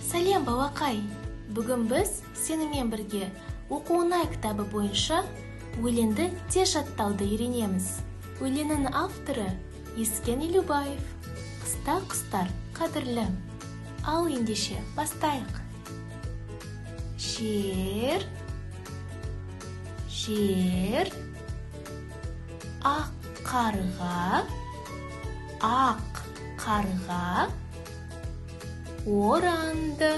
Сәлем балақай, бүгін біз сенімен бірге оқу оңай кітабы бойынша өлеңді тез жаттауды үйренеміз. Өлеңнің авторы Ескен Елубаев. Қыста құстар қадірлі. Ал ендеше бастайық. Жер, ақ қарға, оранды.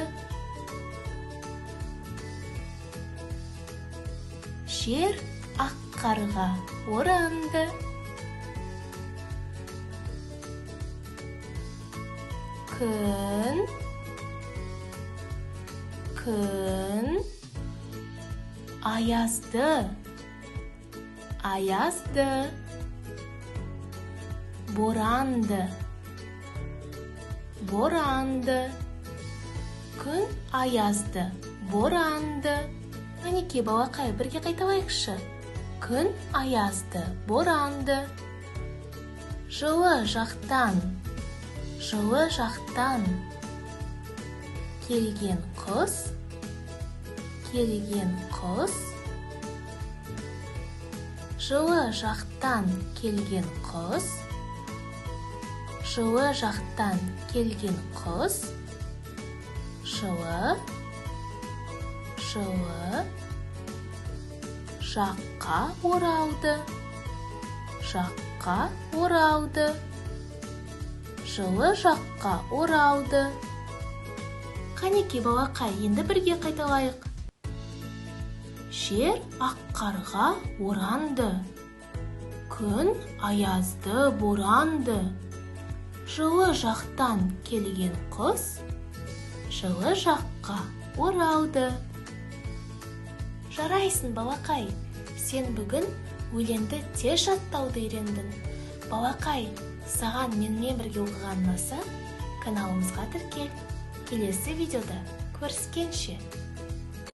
Жер ақ қарға оранды. Күн аязды. Боранды. Күн аязды, боранды. Әнеке балақай, бірге қайталайықшы. Күн аязды, боранды. Жылы жақтан келген құс. Жылы жақтан келген құс. Жылы жаққа оралды. Жылы жаққа оралды. Қанеке балақай, енді бірге қайталайық. Жер ақ қарға оранды. Күн аязды, боранды. Жылы жақтан келген құс. Жылы жаққа оралды. Жарайсың балақай, сен бүгін өлеңді тез жаттауды үйрендің. Балақай, саған менімен бірге оқыған ұнаса, каналымызға тіркел. Келесі видеода көріскенше.